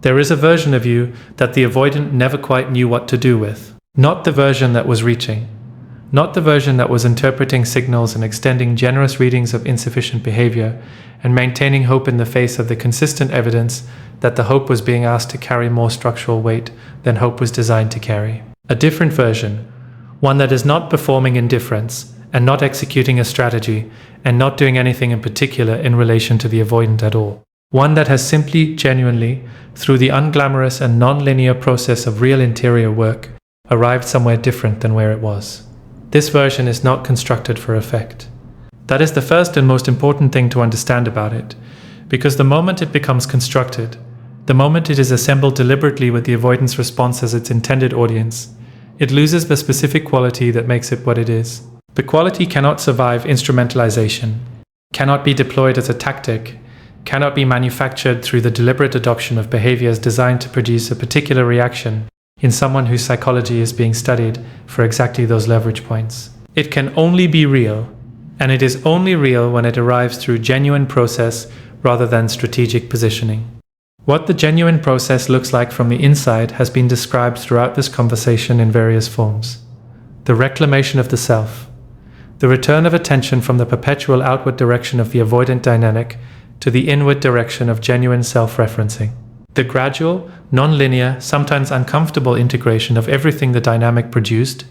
There is a version of you that the avoidant never quite knew what to do with. Not the version that was reaching. Not the version that was interpreting signals and extending generous readings of insufficient behavior and maintaining hope in the face of the consistent evidence that the hope was being asked to carry more structural weight than hope was designed to carry. A different version, one that is not performing indifference and not executing a strategy and not doing anything in particular in relation to the avoidant at all. One that has simply, genuinely, through the unglamorous and non-linear process of real interior work, arrived somewhere different than where it was. This version is not constructed for effect. That is the first and most important thing to understand about it, because the moment it becomes constructed, the moment it is assembled deliberately with the avoidance response as its intended audience, it loses the specific quality that makes it what it is. The quality cannot survive instrumentalization, cannot be deployed as a tactic, cannot be manufactured through the deliberate adoption of behaviors designed to produce a particular reaction in someone whose psychology is being studied for exactly those leverage points. It can only be real, and it is only real when it arrives through genuine process rather than strategic positioning. What the genuine process looks like from the inside has been described throughout this conversation in various forms. The reclamation of the self, the return of attention from the perpetual outward direction of the avoidant dynamic to the inward direction of genuine self-referencing. The gradual, non-linear, sometimes uncomfortable integration of everything the dynamic produced,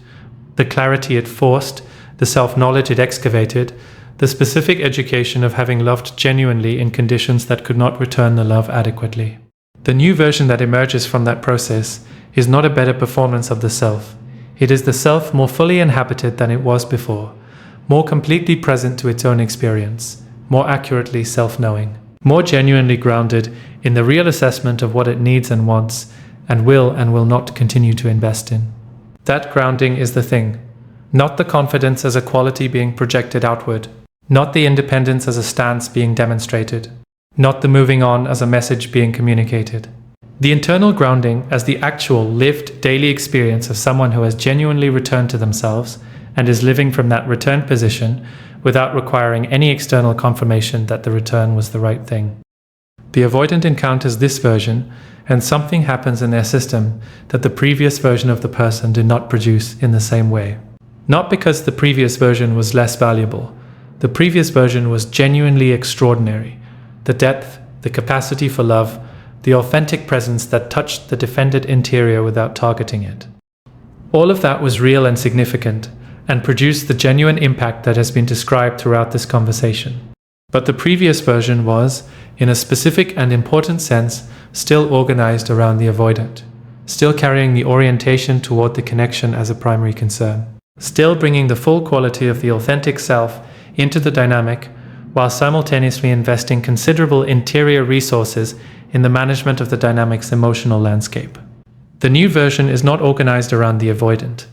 the clarity it forced, the self-knowledge it excavated, the specific education of having loved genuinely in conditions that could not return the love adequately. The new version that emerges from that process is not a better performance of the self. It is the self more fully inhabited than it was before, more completely present to its own experience, more accurately self-knowing, more genuinely grounded in the real assessment of what it needs and wants, and will not continue to invest in. That grounding is the thing, not the confidence as a quality being projected outward, not the independence as a stance being demonstrated, not the moving on as a message being communicated. The internal grounding as the actual lived daily experience of someone who has genuinely returned to themselves and is living from that returned position without requiring any external confirmation that the return was the right thing. The avoidant encounters this version, and something happens in their system that the previous version of the person did not produce in the same way. Not because the previous version was less valuable. The previous version was genuinely extraordinary. The depth, the capacity for love, the authentic presence that touched the defended interior without targeting it. All of that was real and significant, and produced the genuine impact that has been described throughout this conversation. But the previous version was, in a specific and important sense, still organized around the avoidant, still carrying the orientation toward the connection as a primary concern, still bringing the full quality of the authentic self into the dynamic, while simultaneously investing considerable interior resources in the management of the dynamic's emotional landscape. The new version is not organized around the avoidant,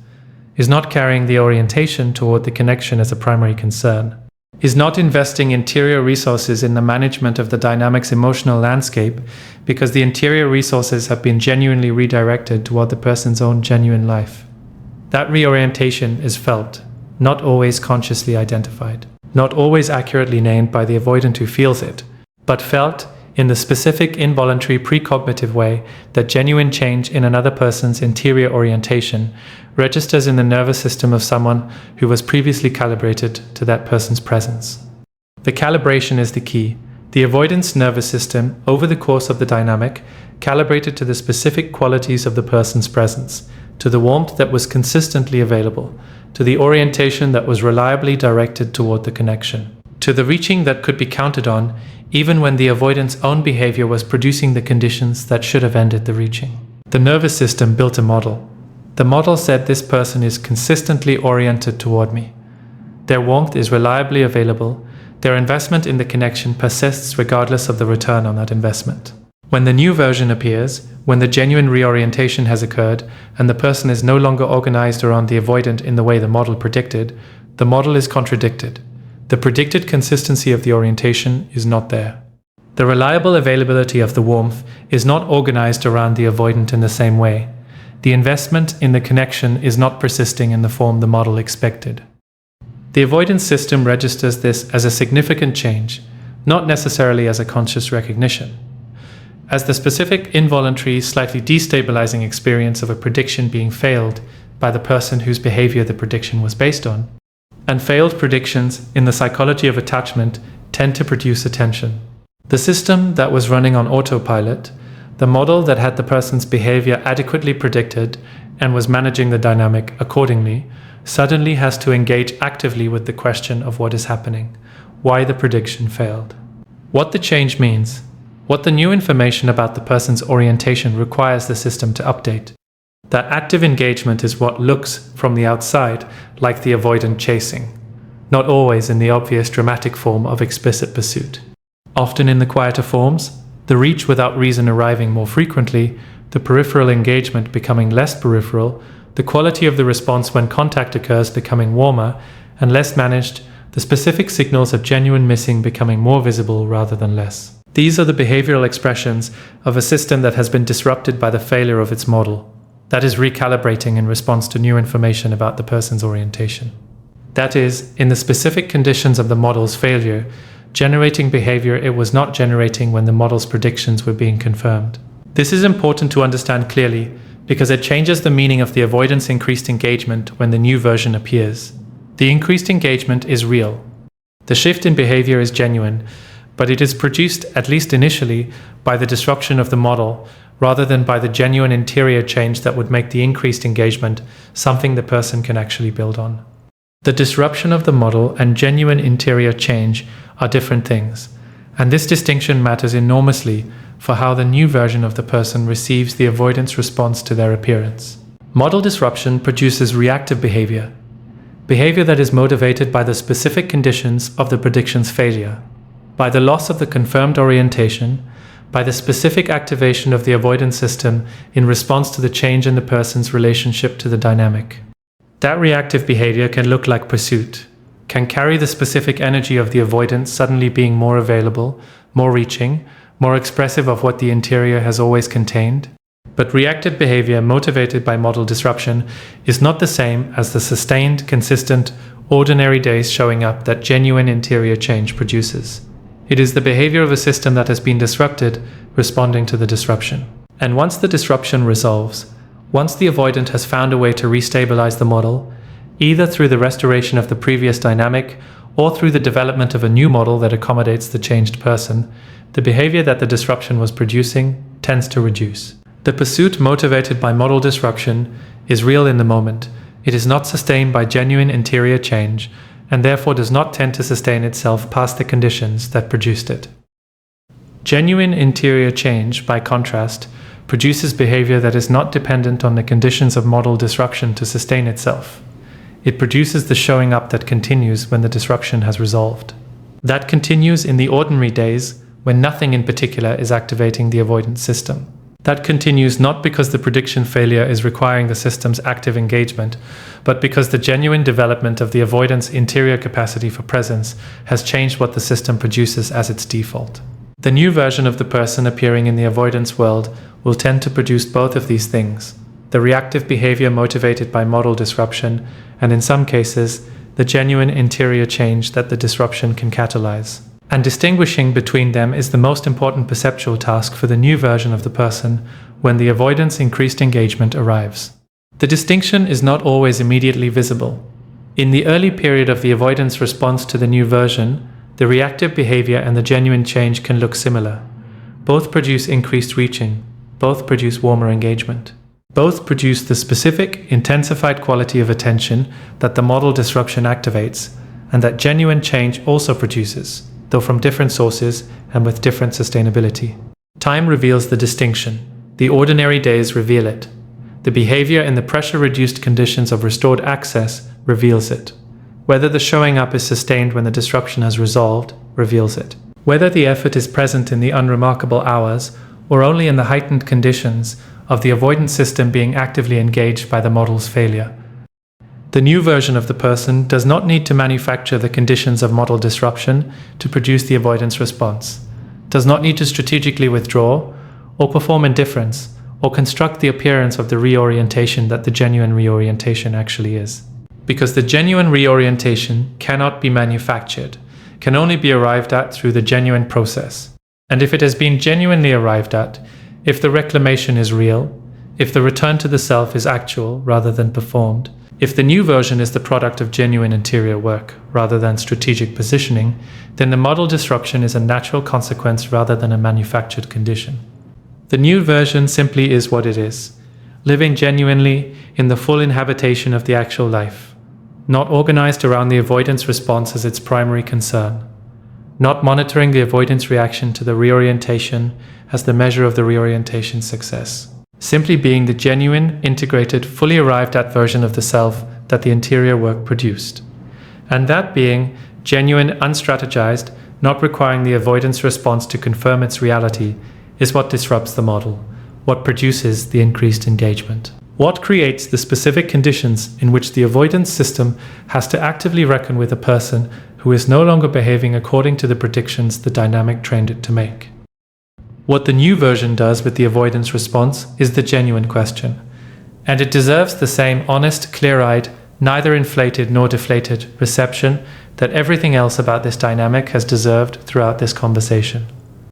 is not carrying the orientation toward the connection as a primary concern, is not investing interior resources in the management of the dynamic's emotional landscape because the interior resources have been genuinely redirected toward the person's own genuine life. That reorientation is felt, not always consciously identified, not always accurately named by the avoidant who feels it, but felt in the specific involuntary precognitive way that genuine change in another person's interior orientation registers in the nervous system of someone who was previously calibrated to that person's presence. The calibration is the key. The avoidance nervous system, over the course of the dynamic, calibrated to the specific qualities of the person's presence, to the warmth that was consistently available, to the orientation that was reliably directed toward the connection, to the reaching that could be counted on even when the avoidant's own behavior was producing the conditions that should have ended the reaching. The nervous system built a model. The model said this person is consistently oriented toward me. Their warmth is reliably available. Their investment in the connection persists regardless of the return on that investment. When the new version appears, when the genuine reorientation has occurred, and the person is no longer organized around the avoidant in the way the model predicted, the model is contradicted. The predicted consistency of the orientation is not there. The reliable availability of the warmth is not organized around the avoidant in the same way. The investment in the connection is not persisting in the form the model expected. The avoidance system registers this as a significant change, not necessarily as a conscious recognition. as the specific, involuntary, slightly destabilizing experience of a prediction being failed by the person whose behavior the prediction was based on. And failed predictions in the psychology of attachment tend to produce attention. The system that was running on autopilot, the model that had the person's behavior adequately predicted and was managing the dynamic accordingly, suddenly has to engage actively with the question of what is happening, why the prediction failed, what the change means, what the new information about the person's orientation requires the system to update. That active engagement is what looks, from the outside, like the avoidant chasing, not always in the obvious dramatic form of explicit pursuit. Often in the quieter forms, the reach without reason arriving more frequently, the peripheral engagement becoming less peripheral, the quality of the response when contact occurs becoming warmer and less managed, the specific signals of genuine missing becoming more visible rather than less. These are the behavioral expressions of a system that has been disrupted by the failure of its model. That is recalibrating in response to new information about the person's orientation. That is, in the specific conditions of the model's failure, generating behavior it was not generating when the model's predictions were being confirmed. This is important to understand clearly because it changes the meaning of the avoidance increased engagement when the new version appears. The increased engagement is real. The shift in behavior is genuine, but it is produced, at least initially, by the disruption of the model, rather than by the genuine interior change that would make the increased engagement something the person can actually build on. The disruption of the model and genuine interior change are different things, and this distinction matters enormously for how the new version of the person receives the avoidance response to their appearance. Model disruption produces reactive behavior that is motivated by the specific conditions of the prediction's failure, by the loss of the confirmed orientation, by the specific activation of the avoidance system in response to the change in the person's relationship to the dynamic. That reactive behavior can look like pursuit, can carry the specific energy of the avoidance suddenly being more available, more reaching, more expressive of what the interior has always contained. But reactive behavior motivated by model disruption is not the same as the sustained, consistent, ordinary days showing up that genuine interior change produces. It is the behavior of a system that has been disrupted responding to the disruption. And once the disruption resolves, once the avoidant has found a way to restabilize the model, either through the restoration of the previous dynamic or through the development of a new model that accommodates the changed person, the behavior that the disruption was producing tends to reduce. The pursuit motivated by model disruption is real in the moment. It is not sustained by genuine interior change, and therefore does not tend to sustain itself past the conditions that produced it. Genuine interior change, by contrast, produces behavior that is not dependent on the conditions of model disruption to sustain itself. It produces the showing up that continues when the disruption has resolved. That continues in the ordinary days when nothing in particular is activating the avoidance system. That continues not because the prediction failure is requiring the system's active engagement, but because the genuine development of the avoidance interior capacity for presence has changed what the system produces as its default. The new version of the person appearing in the avoidance world will tend to produce both of these things: the reactive behavior motivated by model disruption, and in some cases, the genuine interior change that the disruption can catalyze. And distinguishing between them is the most important perceptual task for the new version of the person when the avoidance increased engagement arrives. The distinction is not always immediately visible. In the early period of the avoidance response to the new version, the reactive behavior and the genuine change can look similar. Both produce increased reaching. Both produce warmer engagement. Both produce the specific, intensified quality of attention that the model disruption activates, and that genuine change also produces, though from different sources and with different sustainability. Time reveals the distinction. The ordinary days reveal it. The behavior in the pressure-reduced conditions of restored access reveals it. Whether the showing up is sustained when the disruption has resolved reveals it. Whether the effort is present in the unremarkable hours or only in the heightened conditions of the avoidance system being actively engaged by the model's failure. The new version of the person does not need to manufacture the conditions of model disruption to produce the avoidance response, does not need to strategically withdraw, or perform indifference, or construct the appearance of the reorientation that the genuine reorientation actually is. Because the genuine reorientation cannot be manufactured, can only be arrived at through the genuine process. And if it has been genuinely arrived at, if the reclamation is real, if the return to the self is actual rather than performed, if the new version is the product of genuine interior work rather than strategic positioning, then the model disruption is a natural consequence rather than a manufactured condition. The new version simply is what it is, living genuinely in the full inhabitation of the actual life, not organized around the avoidance response as its primary concern, not monitoring the avoidance reaction to the reorientation as the measure of the reorientation success. Simply being the genuine, integrated, fully arrived at version of the self that the interior work produced. And that being genuine, unstrategized, not requiring the avoidance response to confirm its reality, is what disrupts the model, what produces the increased engagement. What creates the specific conditions in which the avoidance system has to actively reckon with a person who is no longer behaving according to the predictions the dynamic trained it to make. What the new version does with the avoidance response is the genuine question, and it deserves the same honest, clear-eyed, neither inflated nor deflated reception that everything else about this dynamic has deserved throughout this conversation.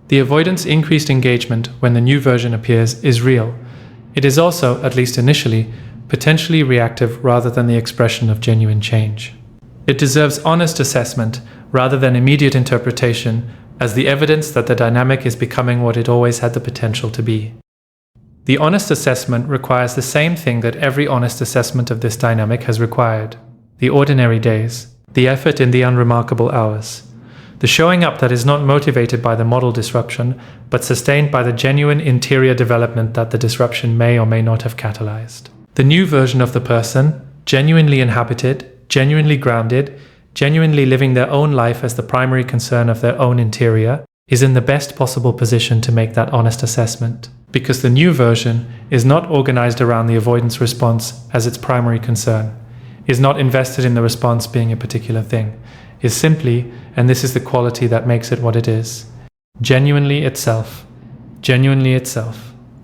The avoidance increased engagement when the new version appears is real. It is also, at least initially, potentially reactive rather than the expression of genuine change. It deserves honest assessment rather than immediate interpretation as the evidence that the dynamic is becoming what it always had the potential to be. The honest assessment requires the same thing that every honest assessment of this dynamic has required: the ordinary days, the effort in the unremarkable hours, the showing up that is not motivated by the model disruption, but sustained by the genuine interior development that the disruption may or may not have catalyzed. The new version of the person, genuinely inhabited, genuinely grounded, genuinely living their own life as the primary concern of their own interior, is in the best possible position to make that honest assessment, because the new version is not organized around the avoidance response as its primary concern, is not invested in the response being a particular thing, is simply, and this is the quality that makes it what it is, genuinely itself,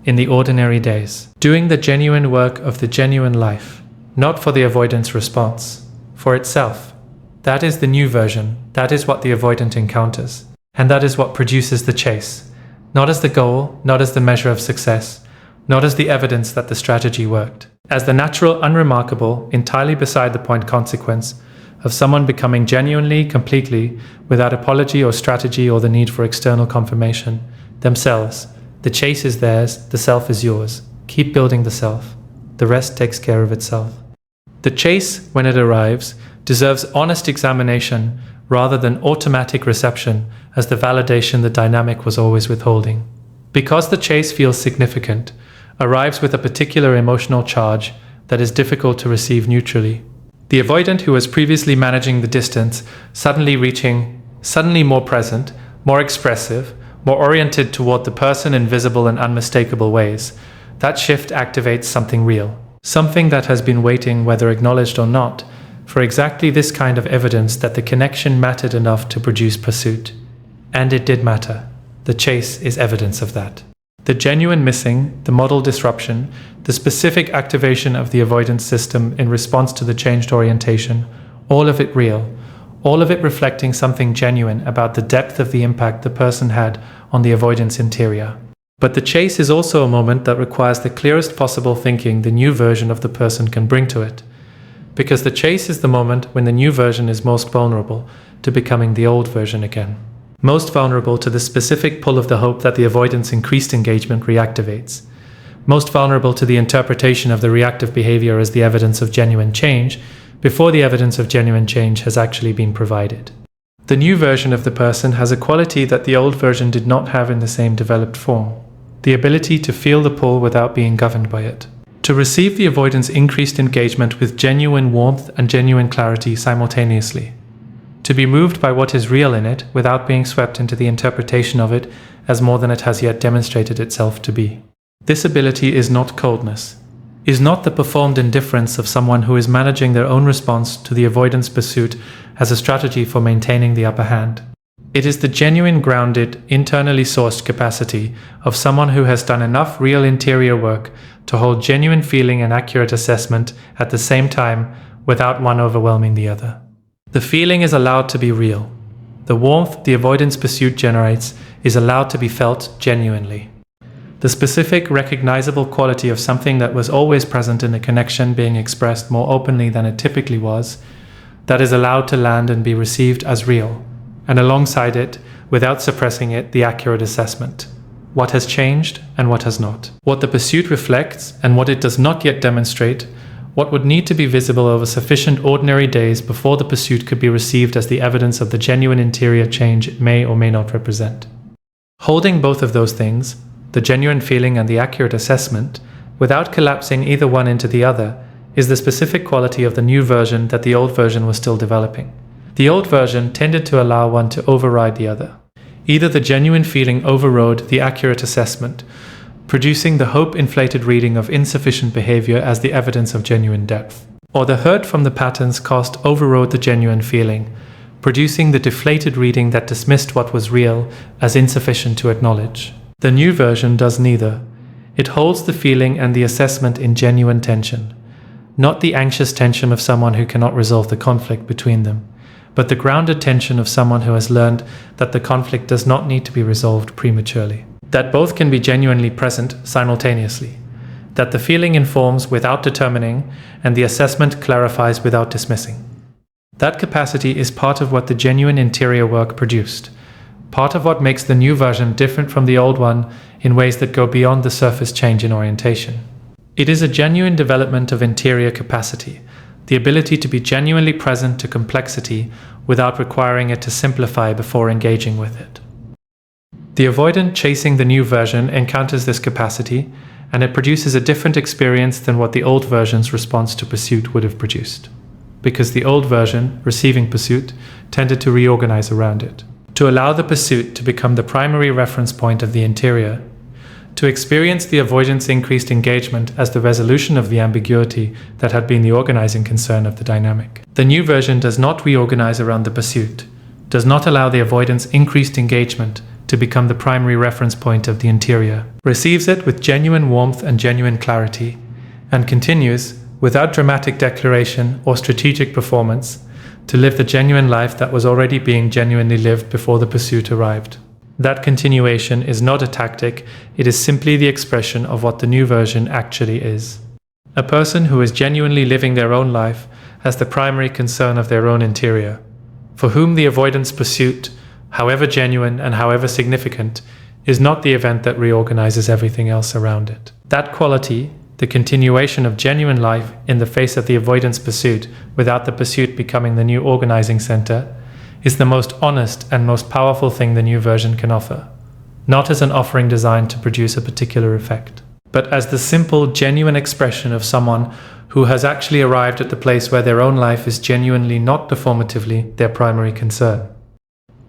in the ordinary days, doing the genuine work of the genuine life, not for the avoidance response, for itself. That is the new version, that is what the avoidant encounters, and that is what produces the chase, not as the goal, not as the measure of success, not as the evidence that the strategy worked, as the natural, unremarkable, entirely beside the point consequence of someone becoming genuinely, completely, without apology or strategy or the need for external confirmation, themselves. The chase is theirs, the self is yours. Keep building the self. The rest takes care of itself. The chase, when it arrives, deserves honest examination rather than automatic reception as the validation the dynamic was always withholding. Because the chase feels significant, arrives with a particular emotional charge that is difficult to receive neutrally. The avoidant who was previously managing the distance, suddenly more present, more expressive, more oriented toward the person in visible and unmistakable ways, that shift activates something real, something that has been waiting, whether acknowledged or not, for exactly this kind of evidence that the connection mattered enough to produce pursuit. And it did matter. The chase is evidence of that. The genuine missing, the model disruption, the specific activation of the avoidance system in response to the changed orientation, all of it real, all of it reflecting something genuine about the depth of the impact the person had on the avoidance interior. But the chase is also a moment that requires the clearest possible thinking the new version of the person can bring to it. Because the chase is the moment when the new version is most vulnerable to becoming the old version again. Most vulnerable to the specific pull of the hope that the avoidance increased engagement reactivates. Most vulnerable to the interpretation of the reactive behavior as the evidence of genuine change before the evidence of genuine change has actually been provided. The new version of the person has a quality that the old version did not have in the same developed form: the ability to feel the pull without being governed by it. To receive the avoidance increased engagement with genuine warmth and genuine clarity simultaneously. To be moved by what is real in it without being swept into the interpretation of it as more than it has yet demonstrated itself to be. This ability is not coldness, is not the performed indifference of someone who is managing their own response to the avoidance pursuit as a strategy for maintaining the upper hand. It is the genuine, grounded, internally sourced capacity of someone who has done enough real interior work to hold genuine feeling and accurate assessment at the same time without one overwhelming the other. The feeling is allowed to be real. The warmth the avoidance pursuit generates is allowed to be felt genuinely. The specific, recognizable quality of something that was always present in a connection being expressed more openly than it typically was, that is allowed to land and be received as real, and alongside it, without suppressing it, the accurate assessment. What has changed and what has not. What the pursuit reflects and what it does not yet demonstrate, what would need to be visible over sufficient ordinary days before the pursuit could be received as the evidence of the genuine interior change it may or may not represent. Holding both of those things, the genuine feeling and the accurate assessment, without collapsing either one into the other, is the specific quality of the new version that the old version was still developing. The old version tended to allow one to override the other. Either the genuine feeling overrode the accurate assessment, producing the hope-inflated reading of insufficient behavior as the evidence of genuine depth, or the hurt from the patterns cost overrode the genuine feeling, producing the deflated reading that dismissed what was real as insufficient to acknowledge. The new version does neither. It holds the feeling and the assessment in genuine tension, not the anxious tension of someone who cannot resolve the conflict between them, but the grounded tension of someone who has learned that the conflict does not need to be resolved prematurely, that both can be genuinely present simultaneously, that the feeling informs without determining and the assessment clarifies without dismissing. That capacity is part of what the genuine interior work produced, part of what makes the new version different from the old one in ways that go beyond the surface change in orientation. It is a genuine development of interior capacity, the ability to be genuinely present to complexity without requiring it to simplify before engaging with it. The avoidant chasing the new version encounters this capacity, and it produces a different experience than what the old version's response to pursuit would have produced, because the old version, receiving pursuit, tended to reorganize around it, to allow the pursuit to become the primary reference point of the interior, to experience the avoidant's increased engagement as the resolution of the ambiguity that had been the organizing concern of the dynamic. The new version does not reorganize around the pursuit, does not allow the avoidant's increased engagement to become the primary reference point of the interior, receives it with genuine warmth and genuine clarity, and continues, without dramatic declaration or strategic performance, to live the genuine life that was already being genuinely lived before the pursuit arrived. That continuation is not a tactic, it is simply the expression of what the new version actually is. A person who is genuinely living their own life has the primary concern of their own interior, for whom the avoidance pursuit, however genuine and however significant, is not the event that reorganizes everything else around it. That quality, the continuation of genuine life in the face of the avoidance pursuit without the pursuit becoming the new organizing center, is the most honest and most powerful thing the new version can offer, not as an offering designed to produce a particular effect, but as the simple, genuine expression of someone who has actually arrived at the place where their own life is genuinely not deformatively their primary concern.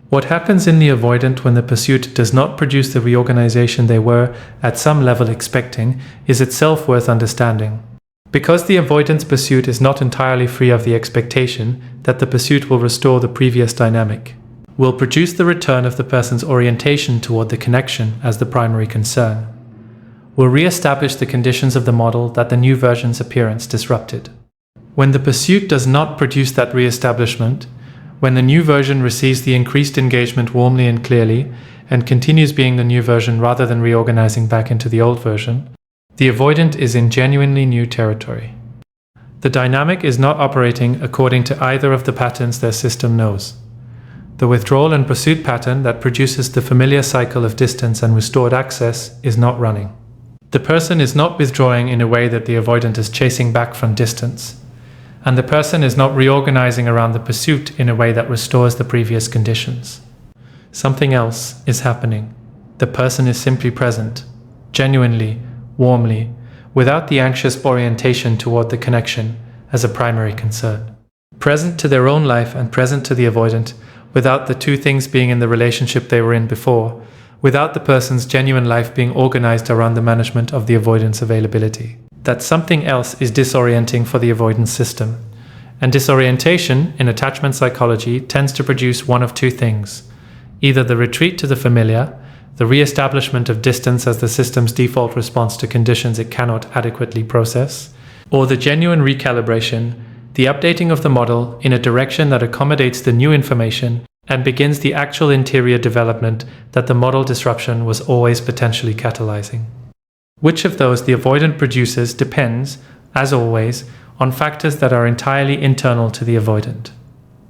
What happens in the avoidant when the pursuit does not produce the reorganization they were, at some level, expecting is itself worth understanding. Because the avoidance pursuit is not entirely free of the expectation that the pursuit will restore the previous dynamic, will produce the return of the person's orientation toward the connection as the primary concern, will re-establish the conditions of the model that the new version's appearance disrupted. When the pursuit does not produce that re-establishment, when the new version receives the increased engagement warmly and clearly, and continues being the new version rather than reorganizing back into the old version, the avoidant is in genuinely new territory. The dynamic is not operating according to either of the patterns their system knows. The withdrawal and pursuit pattern that produces the familiar cycle of distance and restored access is not running. The person is not withdrawing in a way that the avoidant is chasing back from distance, and the person is not reorganizing around the pursuit in a way that restores the previous conditions. Something else is happening. The person is simply present, genuinely, warmly, without the anxious orientation toward the connection as a primary concern. Present to their own life and present to the avoidant, without the two things being in the relationship they were in before, without the person's genuine life being organized around the management of the avoidance availability. That something else is disorienting for the avoidance system. And disorientation, in attachment psychology, tends to produce one of two things: either the retreat to the familiar, the re-establishment of distance as the system's default response to conditions it cannot adequately process, or the genuine recalibration, the updating of the model in a direction that accommodates the new information and begins the actual interior development that the model disruption was always potentially catalyzing. Which of those the avoidant produces depends, as always, on factors that are entirely internal to the avoidant,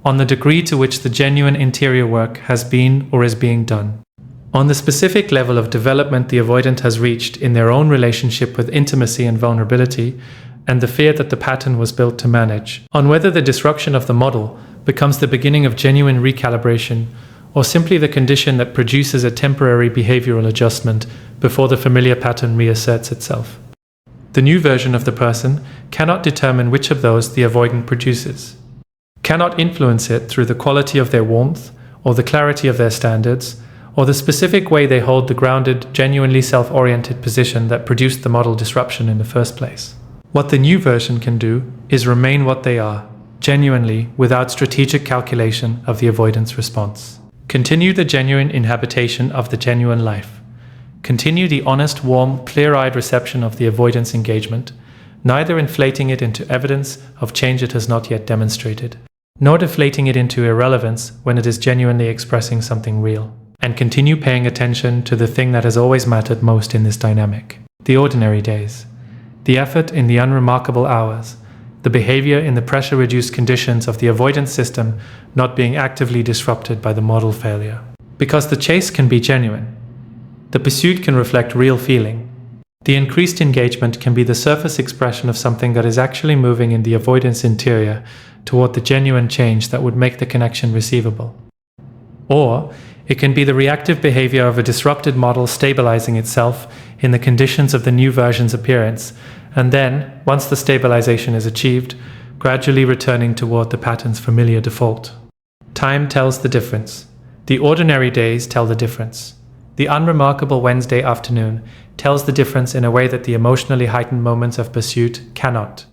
on the degree to which the genuine interior work has been or is being done, on the specific level of development the avoidant has reached in their own relationship with intimacy and vulnerability, and the fear that the pattern was built to manage, on whether the disruption of the model becomes the beginning of genuine recalibration, or simply the condition that produces a temporary behavioral adjustment before the familiar pattern reasserts itself. The new version of the person cannot determine which of those the avoidant produces, cannot influence it through the quality of their warmth, or the clarity of their standards, or the specific way they hold the grounded, genuinely self-oriented position that produced the model disruption in the first place. What the new version can do is remain what they are, genuinely, without strategic calculation of the avoidance response. Continue the genuine inhabitation of the genuine life. Continue the honest, warm, clear-eyed reception of the avoidance engagement, neither inflating it into evidence of change it has not yet demonstrated, nor deflating it into irrelevance when it is genuinely expressing something real. And continue paying attention to the thing that has always mattered most in this dynamic: the ordinary days, the effort in the unremarkable hours, the behavior in the pressure-reduced conditions of the avoidance system not being actively disrupted by the model failure. Because the chase can be genuine. The pursuit can reflect real feeling. The increased engagement can be the surface expression of something that is actually moving in the avoidance interior toward the genuine change that would make the connection receivable. Or it can be the reactive behavior of a disrupted model stabilizing itself in the conditions of the new version's appearance, and then, once the stabilization is achieved, gradually returning toward the pattern's familiar default. Time tells the difference. The ordinary days tell the difference. The unremarkable Wednesday afternoon tells the difference in a way that the emotionally heightened moments of pursuit cannot.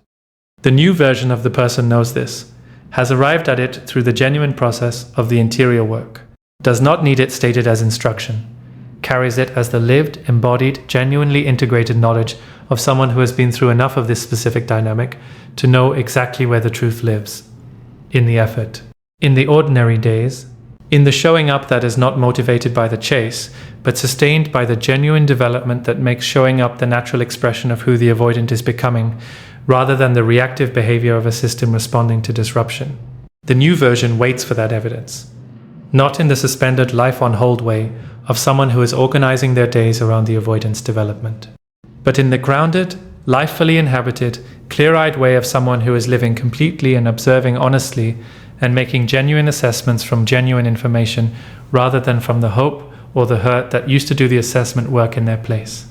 The new version of the person knows this, has arrived at it through the genuine process of the interior work, does not need it stated as instruction, carries it as the lived, embodied, genuinely integrated knowledge of someone who has been through enough of this specific dynamic to know exactly where the truth lives. In the effort. In the ordinary days. In the showing up that is not motivated by the chase, but sustained by the genuine development that makes showing up the natural expression of who the avoidant is becoming, rather than the reactive behavior of a system responding to disruption. The new version waits for that evidence. Not in the suspended life-on-hold way of someone who is organizing their days around the avoidance development, but in the grounded, life-fully inhabited, clear-eyed way of someone who is living completely and observing honestly and making genuine assessments from genuine information rather than from the hope or the hurt that used to do the assessment work in their place.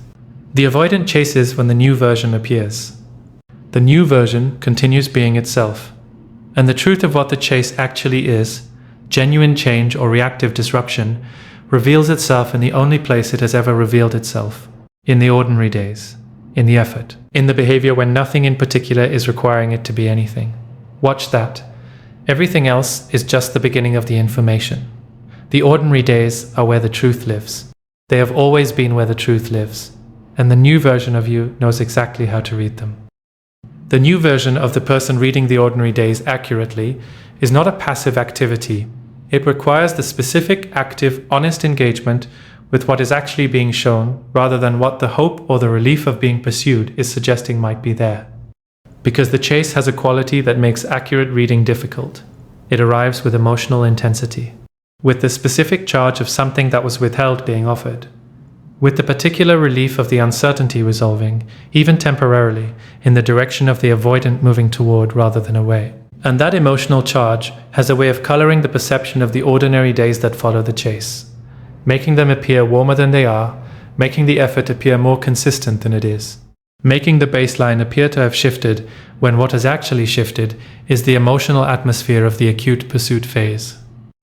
The avoidant chases when the new version appears. The new version continues being itself, and the truth of what the chase actually is, genuine change or reactive disruption, reveals itself in the only place it has ever revealed itself, in the ordinary days, in the effort, in the behavior when nothing in particular is requiring it to be anything. Watch that. Everything else is just the beginning of the information. The ordinary days are where the truth lives. They have always been where the truth lives, and the new version of you knows exactly how to read them. The new version of the person reading the ordinary days accurately is not a passive activity. It requires the specific, active, honest engagement with what is actually being shown rather than what the hope or the relief of being pursued is suggesting might be there. Because the chase has a quality that makes accurate reading difficult. It arrives with emotional intensity, with the specific charge of something that was withheld being offered, with the particular relief of the uncertainty resolving, even temporarily, in the direction of the avoidant moving toward rather than away. And that emotional charge has a way of coloring the perception of the ordinary days that follow the chase, making them appear warmer than they are, making the effort appear more consistent than it is, making the baseline appear to have shifted when what has actually shifted is the emotional atmosphere of the acute pursuit phase.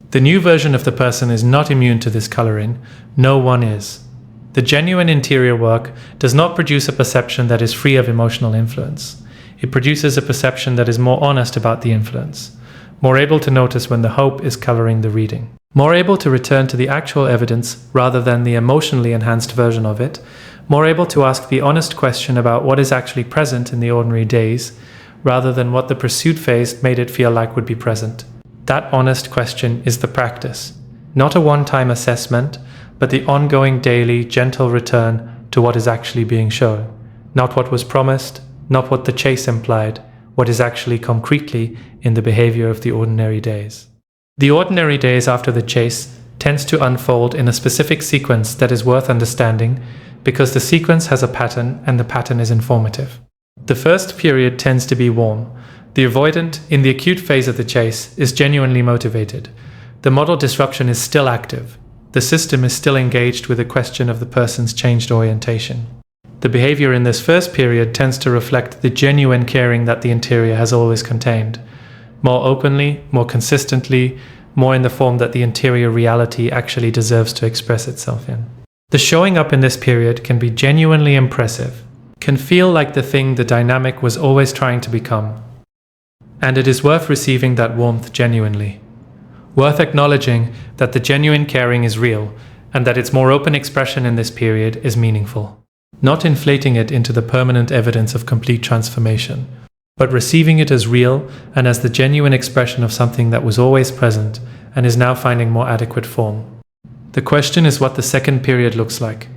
The new version of the person is not immune to this coloring. No one is. The genuine interior work does not produce a perception that is free of emotional influence. It produces a perception that is more honest about the influence, more able to notice when the hope is coloring the reading, more able to return to the actual evidence rather than the emotionally enhanced version of it, more able to ask the honest question about what is actually present in the ordinary days rather than what the pursuit phase made it feel like would be present, That honest question is the practice, not a one-time assessment, but the ongoing daily, gentle return to what is actually being shown. Not what was promised, not what the chase implied, what is actually concretely in the behavior of the ordinary days. The ordinary days after the chase tends to unfold in a specific sequence that is worth understanding because the sequence has a pattern and the pattern is informative. The first period tends to be warm. The avoidant, in the acute phase of the chase, is genuinely motivated. The model disruption is still active. The system is still engaged with the question of the person's changed orientation. The behavior in this first period tends to reflect the genuine caring that the interior has always contained. More openly, more consistently, more in the form that the interior reality actually deserves to express itself in. The showing up in this period can be genuinely impressive, can feel like the thing the dynamic was always trying to become. And it is worth receiving that warmth genuinely. Worth acknowledging that the genuine caring is real and that its more open expression in this period is meaningful. Not inflating it into the permanent evidence of complete transformation, but receiving it as real and as the genuine expression of something that was always present and is now finding more adequate form. The question is what the second period looks like.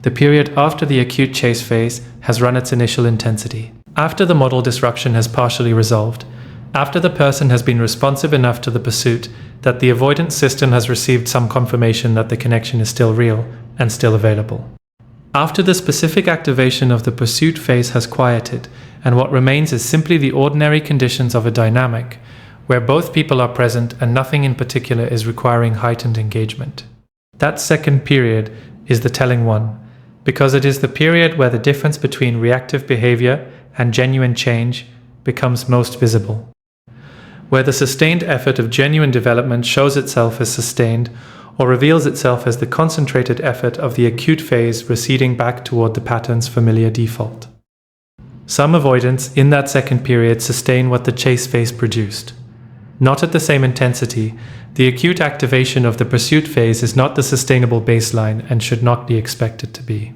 The period after the acute chase phase has run its initial intensity. After the model disruption has partially resolved, after the person has been responsive enough to the pursuit that the avoidance system has received some confirmation that the connection is still real and still available. After the specific activation of the pursuit phase has quieted, and what remains is simply the ordinary conditions of a dynamic, where both people are present and nothing in particular is requiring heightened engagement. That second period is the telling one, because it is the period where the difference between reactive behavior and genuine change becomes most visible. Where the sustained effort of genuine development shows itself as sustained or reveals itself as the concentrated effort of the acute phase receding back toward the pattern's familiar default. Some avoidants in that second period sustain what the chase phase produced. Not at the same intensity, the acute activation of the pursuit phase is not the sustainable baseline and should not be expected to be.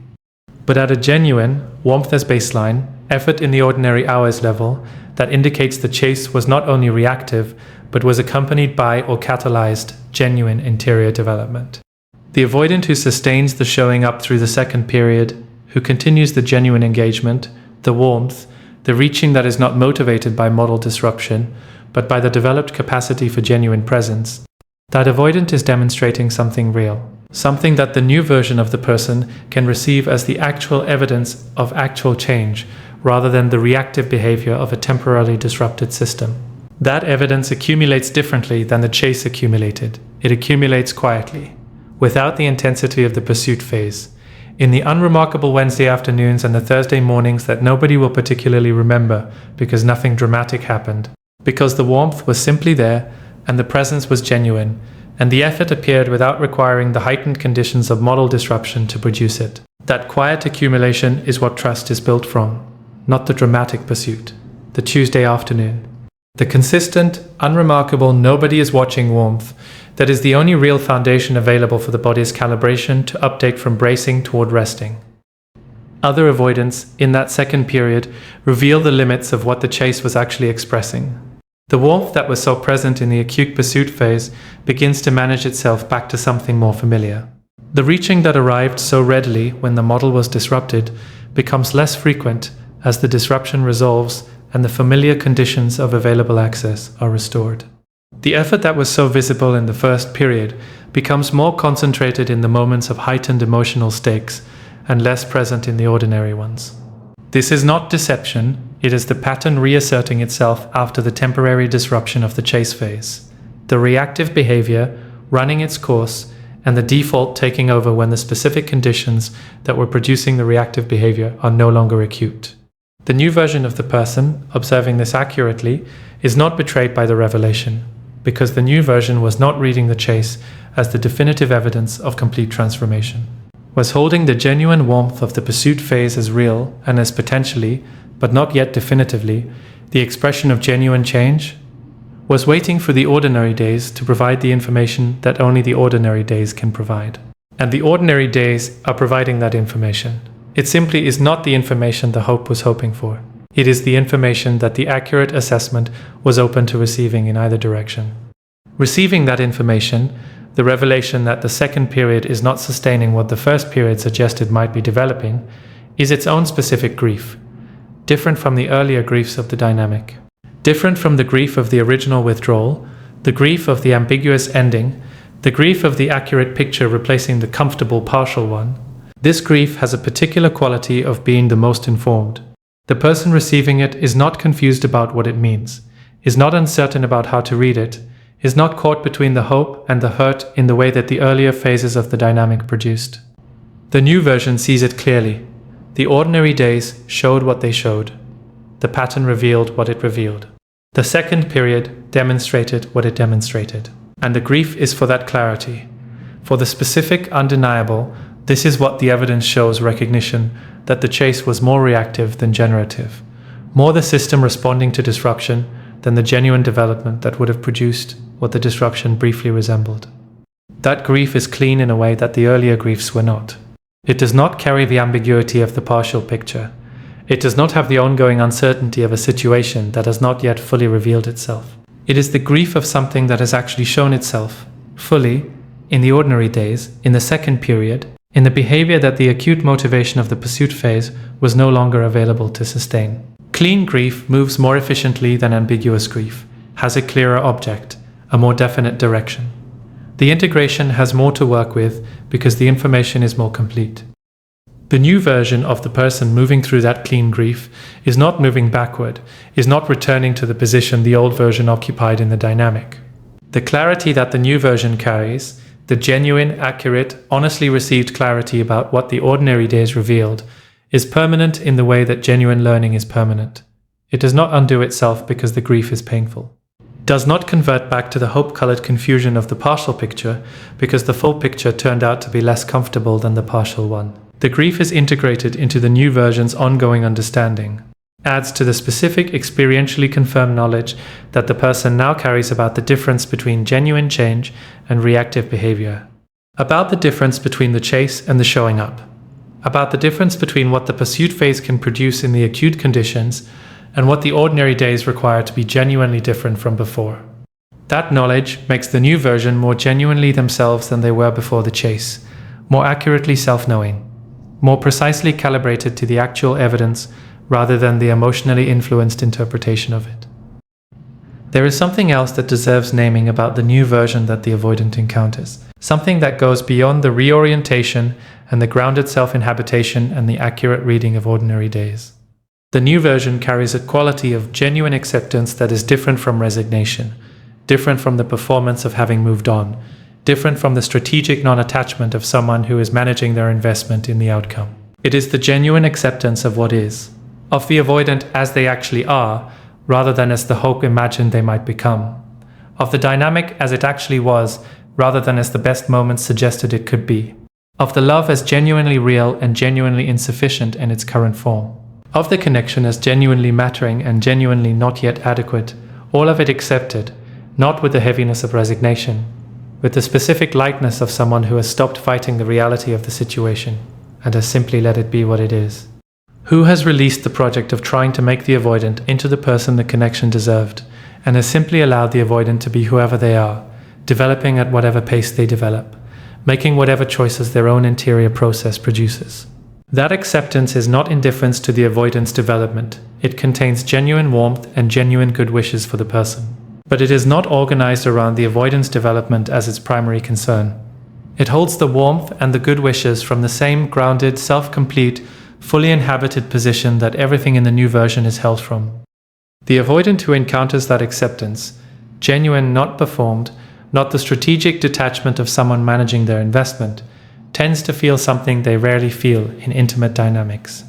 But at a genuine, warmth as baseline, effort in the ordinary hours level, that indicates the chase was not only reactive, but was accompanied by or catalyzed genuine interior development. The avoidant who sustains the showing up through the second period, who continues the genuine engagement, the warmth, the reaching that is not motivated by model disruption, but by the developed capacity for genuine presence, that avoidant is demonstrating something real, something that the new version of the person can receive as the actual evidence of actual change, rather than the reactive behavior of a temporarily disrupted system. That evidence accumulates differently than the chase accumulated. It accumulates quietly, without the intensity of the pursuit phase, in the unremarkable Wednesday afternoons and the Thursday mornings that nobody will particularly remember because nothing dramatic happened, because the warmth was simply there and the presence was genuine, and the effort appeared without requiring the heightened conditions of model disruption to produce it. That quiet accumulation is what trust is built from, not the dramatic pursuit, the Tuesday afternoon. The consistent, unremarkable, nobody is watching warmth that is the only real foundation available for the body's calibration to update from bracing toward resting. Other avoidants in that second period reveal the limits of what the chase was actually expressing. The warmth that was so present in the acute pursuit phase begins to manage itself back to something more familiar. The reaching that arrived so readily when the model was disrupted becomes less frequent as the disruption resolves and the familiar conditions of available access are restored. The effort that was so visible in the first period becomes more concentrated in the moments of heightened emotional stakes and less present in the ordinary ones. This is not deception, it is the pattern reasserting itself after the temporary disruption of the chase phase. The reactive behavior running its course and the default taking over when the specific conditions that were producing the reactive behavior are no longer acute. The new version of the person, observing this accurately, is not betrayed by the revelation, because the new version was not reading the chase as the definitive evidence of complete transformation, was holding the genuine warmth of the pursuit phase as real and as potentially, but not yet definitively, the expression of genuine change, was waiting for the ordinary days to provide the information that only the ordinary days can provide. And the ordinary days are providing that information. It simply is not the information the hope was hoping for. It is the information that the accurate assessment was open to receiving in either direction. Receiving that information, the revelation that the second period is not sustaining what the first period suggested might be developing, is its own specific grief, different from the earlier griefs of the dynamic. Different from the grief of the original withdrawal, the grief of the ambiguous ending, the grief of the accurate picture replacing the comfortable partial one. This grief has a particular quality of being the most informed. The person receiving it is not confused about what it means, is not uncertain about how to read it, is not caught between the hope and the hurt in the way that the earlier phases of the dynamic produced. The new version sees it clearly. The ordinary days showed what they showed. The pattern revealed what it revealed. The second period demonstrated what it demonstrated. And the grief is for that clarity. For the specific, undeniable, this is what the evidence shows: recognition that the chase was more reactive than generative, more the system responding to disruption than the genuine development that would have produced what the disruption briefly resembled. That grief is clean in a way that the earlier griefs were not. It does not carry the ambiguity of the partial picture. It does not have the ongoing uncertainty of a situation that has not yet fully revealed itself. It is the grief of something that has actually shown itself, fully, in the ordinary days, in the second period, in the behavior that the acute motivation of the pursuit phase was no longer available to sustain. Clean grief moves more efficiently than ambiguous grief, has a clearer object, a more definite direction. The integration has more to work with because the information is more complete. The new version of the person moving through that clean grief is not moving backward, is not returning to the position the old version occupied in the dynamic. The clarity that the new version carries, the genuine, accurate, honestly received clarity about what the ordinary days revealed, is permanent in the way that genuine learning is permanent. It does not undo itself because the grief is painful. Does not convert back to the hope-colored confusion of the partial picture because the full picture turned out to be less comfortable than the partial one. The grief is integrated into the new version's ongoing understanding, adds to the specific experientially confirmed knowledge that the person now carries about the difference between genuine change and reactive behavior, about the difference between the chase and the showing up, about the difference between what the pursuit phase can produce in the acute conditions and what the ordinary days require to be genuinely different from before. That knowledge makes the new version more genuinely themselves than they were before the chase, more accurately self-knowing, more precisely calibrated to the actual evidence rather than the emotionally influenced interpretation of it. There is something else that deserves naming about the new version that the avoidant encounters, something that goes beyond the reorientation and the grounded self-inhabitation and the accurate reading of ordinary days. The new version carries a quality of genuine acceptance that is different from resignation, different from the performance of having moved on, different from the strategic non-attachment of someone who is managing their investment in the outcome. It is the genuine acceptance of what is, of the avoidant as they actually are, rather than as the hope imagined they might become, of the dynamic as it actually was, rather than as the best moments suggested it could be, of the love as genuinely real and genuinely insufficient in its current form, of the connection as genuinely mattering and genuinely not yet adequate, all of it accepted, not with the heaviness of resignation, with the specific lightness of someone who has stopped fighting the reality of the situation and has simply let it be what it is. Who has released the project of trying to make the avoidant into the person the connection deserved, and has simply allowed the avoidant to be whoever they are, developing at whatever pace they develop, making whatever choices their own interior process produces. That acceptance is not indifference to the avoidance development. It contains genuine warmth and genuine good wishes for the person. But it is not organized around the avoidance development as its primary concern. It holds the warmth and the good wishes from the same grounded, self-complete, fully inhabited position that everything in the new version is held from. The avoidant who encounters that acceptance, genuine, not performed, not the strategic detachment of someone managing their investment, tends to feel something they rarely feel in intimate dynamics: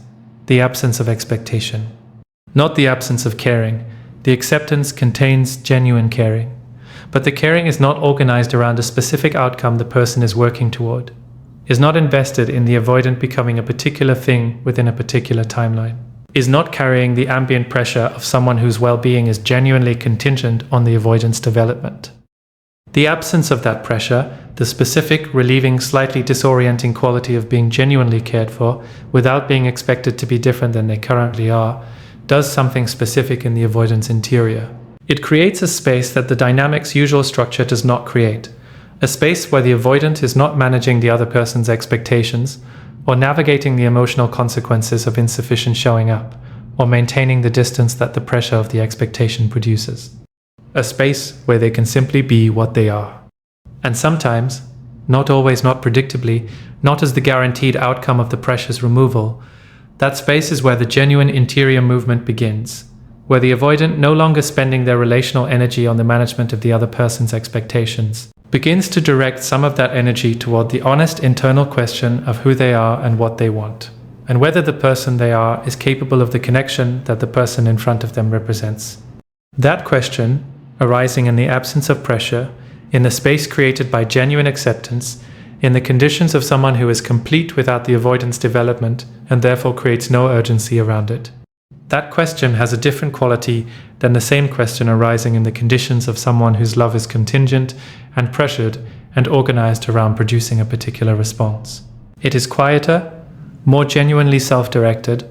the absence of expectation. Not the absence of caring. The acceptance contains genuine caring. But the caring is not organized around a specific outcome the person is working toward, is not invested in the avoidant becoming a particular thing within a particular timeline, is not carrying the ambient pressure of someone whose well-being is genuinely contingent on the avoidance development. The absence of that pressure, the specific, relieving, slightly disorienting quality of being genuinely cared for without being expected to be different than they currently are, does something specific in the avoidance interior. It creates a space that the dynamic's usual structure does not create, a space where the avoidant is not managing the other person's expectations, or navigating the emotional consequences of insufficient showing up, or maintaining the distance that the pressure of the expectation produces. A space where they can simply be what they are. And sometimes, not always, not predictably, not as the guaranteed outcome of the pressure's removal, that space is where the genuine interior movement begins, where the avoidant, no longer spending their relational energy on the management of the other person's expectations, begins to direct some of that energy toward the honest internal question of who they are and what they want, and whether the person they are is capable of the connection that the person in front of them represents. That question, arising in the absence of pressure, in the space created by genuine acceptance, in the conditions of someone who is complete without the avoidance development and therefore creates no urgency around it. That question has a different quality than the same question arising in the conditions of someone whose love is contingent and pressured and organized around producing a particular response. It is quieter, more genuinely self-directed,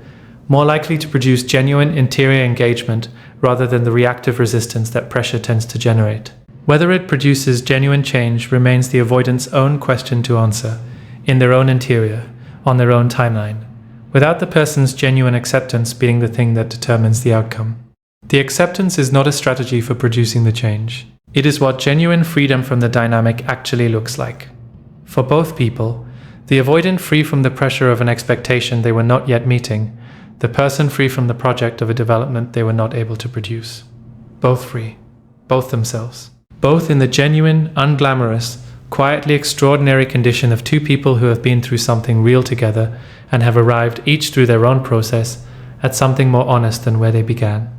more likely to produce genuine interior engagement rather than the reactive resistance that pressure tends to generate. Whether it produces genuine change remains the avoidant's own question to answer, in their own interior, on their own timeline, without the person's genuine acceptance being the thing that determines the outcome. The acceptance is not a strategy for producing the change. It is what genuine freedom from the dynamic actually looks like. For both people, the avoidant free from the pressure of an expectation they were not yet meeting, the person free from the project of a development they were not able to produce. Both free, both themselves. Both in the genuine, unglamorous, quietly extraordinary condition of two people who have been through something real together and have arrived, each through their own process, at something more honest than where they began.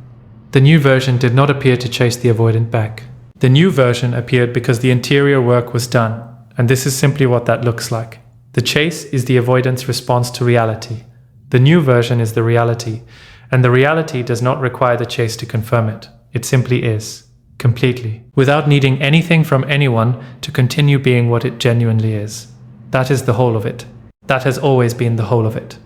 The new version did not appear to chase the avoidant back. The new version appeared because the interior work was done, and this is simply what that looks like. The chase is the avoidant's response to reality. The new version is the reality, and the reality does not require the chase to confirm it. It simply is. Completely, without needing anything from anyone to continue being what it genuinely is. That is the whole of it. That has always been the whole of it.